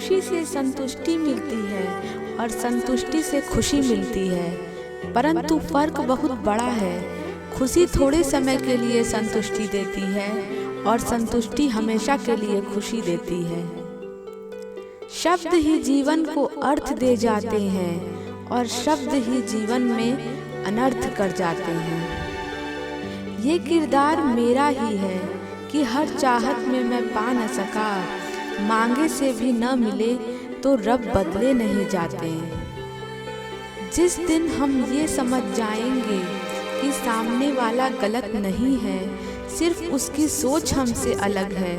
खुशी से संतुष्टि मिलती है और संतुष्टि से खुशी मिलती है, परंतु फर्क बहुत बड़ा है। खुशी थोड़े समय के लिए संतुष्टि देती है और संतुष्टि हमेशा के लिए खुशी देती है। शब्द ही जीवन को अर्थ दे जाते हैं और शब्द ही जीवन में अनर्थ कर जाते हैं। ये किरदार मेरा ही है कि हर चाहत में मैं पा न सका, मांगे से भी न मिले तो रब बदले नहीं जाते। जिस दिन हम ये समझ जाएंगे कि सामने वाला गलत नहीं है, सिर्फ उसकी सोच हमसे अलग है,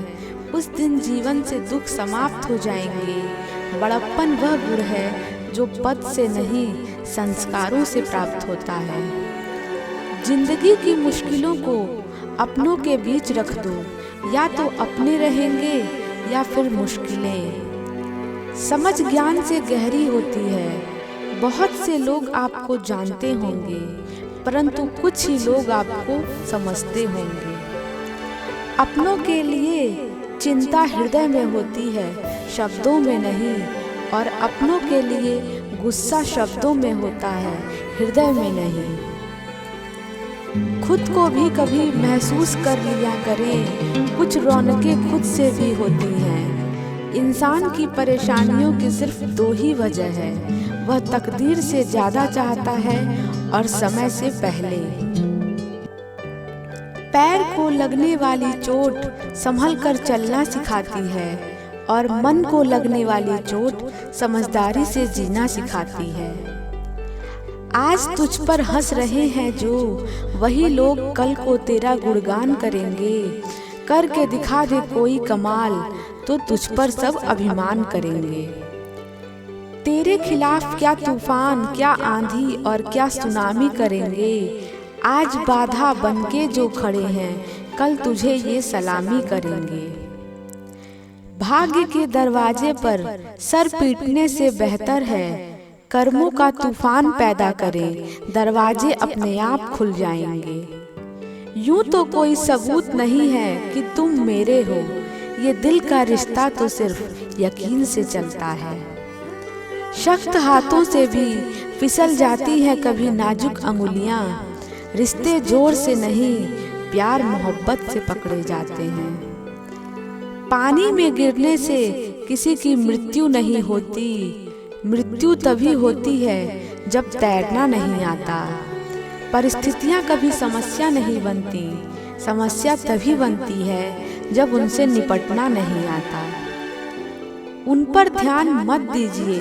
उस दिन जीवन से दुख समाप्त हो जाएंगे। बड़प्पन वह गुण है जो पद से नहीं संस्कारों से प्राप्त होता है। जिंदगी की मुश्किलों को अपनों के बीच रख दो, या तो अपने रहेंगे या फिर मुश्किलें। समझ ज्ञान से गहरी होती है। बहुत से लोग आपको जानते होंगे, परंतु कुछ ही लोग आपको समझते होंगे। अपनों के लिए चिंता हृदय में होती है, शब्दों में नहीं, और अपनों के लिए गुस्सा शब्दों में होता है, हृदय में नहीं। खुद को भी कभी महसूस कर लिया करें, कुछ रौनकें खुद से भी होती हैं। इंसान की परेशानियों की सिर्फ दो ही वजह है, वह तकदीर से ज्यादा चाहता है और समय से पहले। पैर को लगने वाली चोट संभल कर चलना सिखाती है और मन को लगने वाली चोट समझदारी से जीना सिखाती है। आज तुझ पर हंस रहे हैं जो, वही लोग कल को तेरा गुणगान करेंगे। करके दिखा दे कोई कमाल तो तुझ पर सब अभिमान करेंगे। तेरे खिलाफ क्या तूफान, क्या आंधी और क्या सुनामी करेंगे। आज बाधा बनके जो खड़े हैं, कल तुझे ये सलामी करेंगे। भाग्य के दरवाजे पर सर पीटने से बेहतर है कर्मों का तूफान पैदा करें, दरवाजे अपने आप खुल जाएंगे। यूं तो कोई सबूत नहीं है कि तुम मेरे हो, ये दिल का रिश्ता तो सिर्फ यकीन से चलता है। सख्त हाथों से भी फिसल जाती है कभी नाजुक अंगुलियां, रिश्ते जोर से नहीं प्यार मोहब्बत से पकड़े जाते हैं। पानी में गिरने से किसी की मृत्यु नहीं होती, मृत्यु तभी होती है जब तैरना नहीं आता। परिस्थितियां कभी समस्या नहीं बनती, समस्या तभी बनती है जब उनसे निपटना नहीं आता। उन पर ध्यान मत दीजिए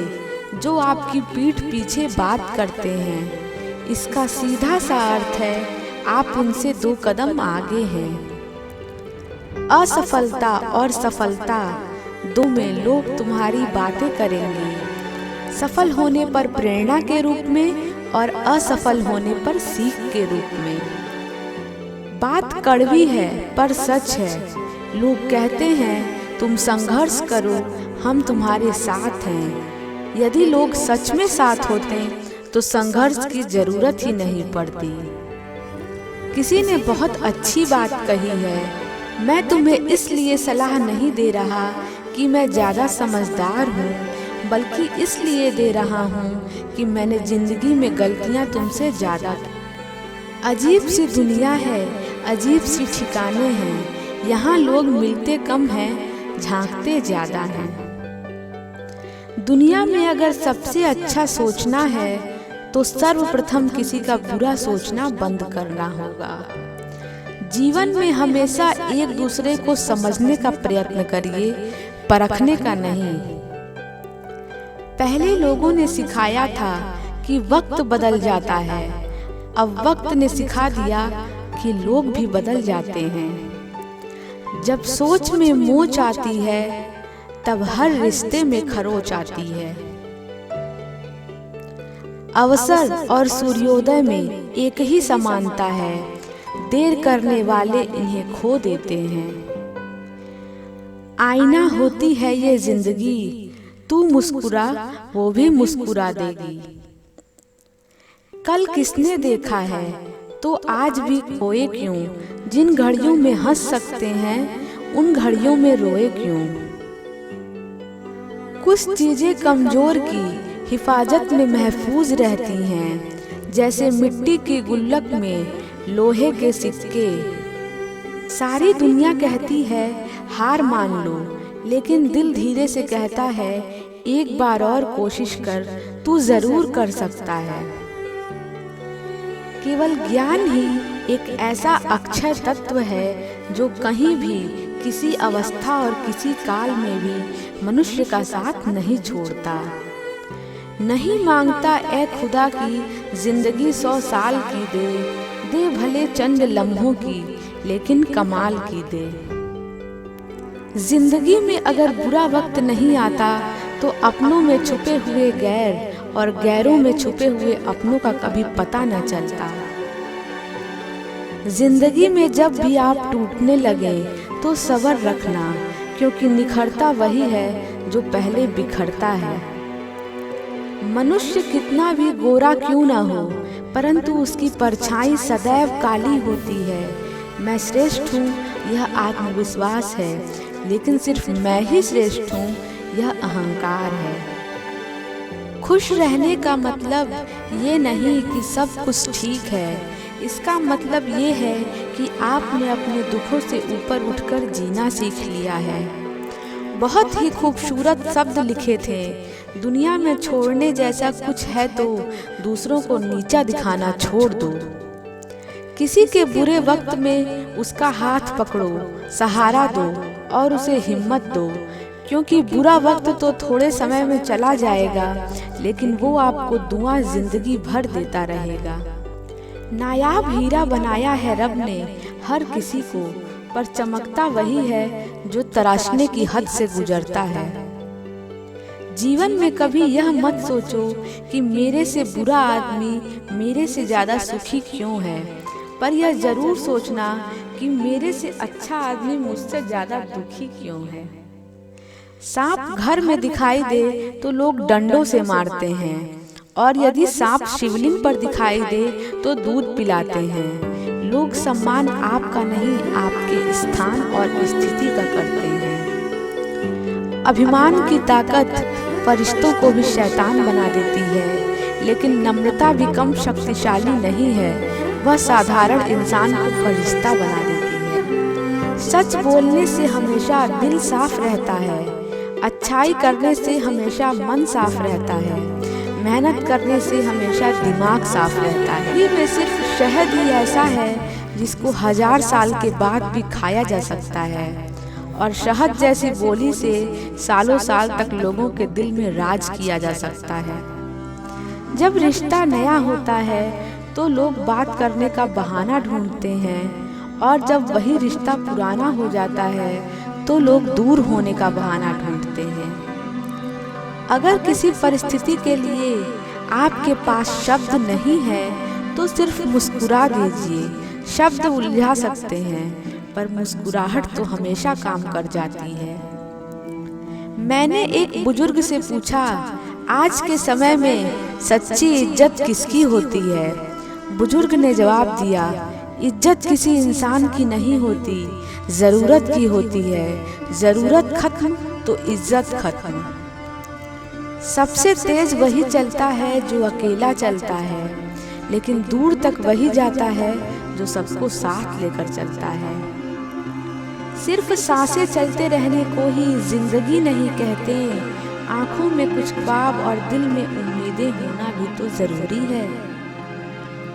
जो आपकी पीठ पीछे बात करते हैं, इसका सीधा सा अर्थ है आप उनसे 2 कदम आगे हैं। असफलता और सफलता दो में लोग तुम्हारी बातें करेंगे, सफल होने पर प्रेरणा के रूप में और असफल होने पर सीख के रूप में। बात कड़वी है पर सच है। लोग कहते हैं तुम संघर्ष करो, हम तुम्हारे साथ हैं। यदि लोग सच में साथ होते तो संघर्ष की जरूरत ही नहीं पड़ती। किसी ने बहुत अच्छी बात कही है, मैं तुम्हें इसलिए सलाह नहीं दे रहा कि मैं ज्यादा समझदार हूँ, बल्कि इसलिए दे रहा हूँ कि मैंने जिंदगी में गलतियाँ तुमसे ज्यादा की। अजीब सी दुनिया है, अजीब सी ठिकाने हैं, यहाँ लोग मिलते कम हैं, झांकते ज्यादा हैं। दुनिया में अगर सबसे अच्छा सोचना है तो सर्वप्रथम किसी का बुरा सोचना बंद करना होगा। जीवन में हमेशा एक दूसरे को समझने का प्रयत्न करिए, परखने का नहीं। पहले लोगों ने सिखाया था कि वक्त बदल जाता है, अब वक्त ने सिखा दिया कि लोग भी बदल जाते हैं। जब सोच में मोच आती है तब हर रिश्ते में खरोच आती है। अवसर और सूर्योदय में एक ही समानता है, देर करने वाले इन्हें खो देते हैं। आईना होती है ये जिंदगी, तू मुस्कुरा वो भी मुस्कुरा देगी। कल किसने देखा है तो आज भी खोए क्यों, जिन घड़ियों में हंस सकते हैं उन घड़ियों में रोए क्यों। कुछ चीजें कमजोर की हिफाजत में महफूज रहती हैं, जैसे मिट्टी की गुल्लक में लोहे के सिक्के। सारी दुनिया कहती है हार मान लो, लेकिन दिल धीरे से कहता है एक बार और कोशिश कर, तू जरूर कर सकता है। केवल ज्ञान ही एक ऐसा अक्षय तत्व है जो कहीं भी, किसी अवस्था और किसी काल में भी मनुष्य का साथ नहीं छोड़ता। नहीं मांगता ए खुदा की जिंदगी 100 साल की दे, दे भले चंद लम्हों की लेकिन कमाल की दे। जिंदगी में अगर बुरा वक्त नहीं आता तो अपनों में छुपे हुए गैर और गैरों में छुपे हुए अपनों का कभी पता न चलता। जिंदगी में जब भी आप टूटने लगे तो सब्र रखना, क्योंकि निखरता वही है जो पहले बिखरता है। मनुष्य कितना भी गोरा क्यों ना हो, परंतु उसकी परछाई सदैव काली होती है। मैं श्रेष्ठ हूँ यह आत्मविश्वास है, लेकिन सिर्फ मैं ही श्रेष्ठ हूँ यह अहंकार है। खुश रहने का मतलब ये नहीं कि सब कुछ ठीक है, इसका मतलब ये है कि आपने अपने दुखों से ऊपर उठकर जीना सीख लिया है। बहुत ही खूबसूरत शब्द लिखे थे, दुनिया में छोड़ने जैसा कुछ है तो दूसरों को नीचा दिखाना छोड़ दो। किसी के बुरे वक्त में उसका हाथ पकड़ो, सहारा दो और उसे हिम्मत दो, क्योंकि बुरा वक्त तो थोड़े समय में चला जाएगा, लेकिन वो आपको दुआ जिंदगी भर देता रहेगा। नायाब हीरा बनाया है रब ने हर किसी को, पर चमकता वही है जो तराशने की हद से गुजरता है। जीवन में कभी यह मत सोचो कि मेरे से बुरा आदमी मेरे से ज्यादा सुखी क्यों है, पर यह जरूर सोचना कि मेरे से अच्छा आदमी मुझसे ज्यादा दुखी क्यों है। सांप घर में दिखाई दे तो लोग डंडों से मारते हैं, और यदि सांप शिवलिंग पर दिखाई दे तो दूध पिलाते हैं। लोग सम्मान आपका नहीं, आपके स्थान और स्थिति का करते हैं। अभिमान की ताकत फरिश्तों को भी शैतान बना देती है, लेकिन नम्रता भी कम शक्तिशाली नहीं है, वह साधारण इंसान को फरिश्ता बना देती है। सच बोलने से हमेशा दिल साफ रहता है, अच्छाई करने से हमेशा मन साफ रहता है, मेहनत करने से हमेशा दिमाग साफ रहता है। ये में सिर्फ शहद ही ऐसा है जिसको 1000 साल के बाद भी खाया जा सकता है, और शहद जैसी बोली से सालों साल तक लोगों के दिल में राज किया जा सकता है। जब रिश्ता नया होता है तो लोग बात करने का बहाना ढूंढते हैं, और जब वही रिश्ता पुराना हो जाता है तो लोग दूर होने का बहाना ढूंढते हैं। अगर किसी परिस्थिति के लिए आपके पास शब्द नहीं है तो सिर्फ मुस्कुरा दीजिए। शब्द उलझा सकते हैं, पर मुस्कुराहट तो हमेशा काम कर जाती है। मैंने एक बुजुर्ग से पूछा, आज के समय में सच्ची इज्जत किसकी होती है? बुजुर्ग ने जवाब दिया, इज्जत किसी इंसान की नहीं होती, जरूरत की होती है। जरूरत खत्म तो इज्जत खत्म। सबसे तेज वही चलता है जो अकेला चलता है, लेकिन दूर तक वही जाता है जो सबको साथ लेकर चलता है। सिर्फ सांसें चलते रहने को ही जिंदगी नहीं कहते, आंखों में कुछ ख्वाब और दिल में उम्मीदें होना भी तो जरूरी है।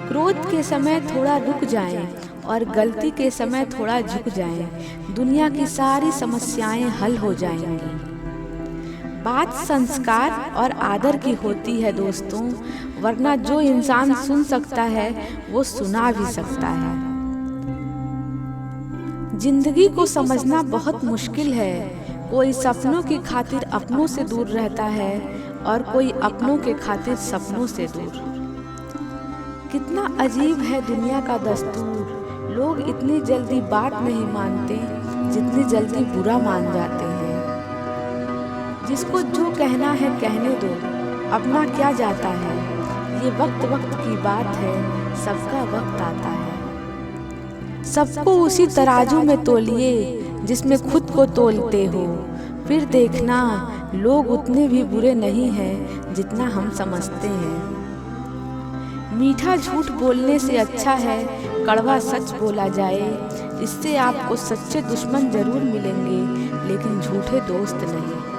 क्रोध के समय थोड़ा रुक जाएं और गलती के समय थोड़ा झुक जाएं, दुनिया की सारी समस्याएं हल हो जाएंगी। बात संस्कार और आदर की होती है दोस्तों, वरना जो इंसान सुन सकता है वो सुना भी सकता है। जिंदगी को समझना बहुत मुश्किल है। कोई सपनों की खातिर अपनों से दूर रहता है और कोई अपनों के खातिर सपनों से दूर। कितना अजीब है दुनिया का दस्तूर, लोग इतनी जल्दी बात नहीं मानते जितनी जल्दी बुरा मान जाते हैं। जिसको जो कहना है कहने दो, अपना क्या जाता है, ये वक्त वक्त की बात है, सबका वक्त आता है। सबको उसी तराजू में तोलिए जिसमें खुद को तोलते हो, फिर देखना लोग उतने भी बुरे नहीं हैं जितना हम समझते हैं। मीठा झूठ बोलने से अच्छा है कड़वा सच बोला जाए। इससे आपको सच्चे दुश्मन जरूर मिलेंगे लेकिन झूठे दोस्त नहीं।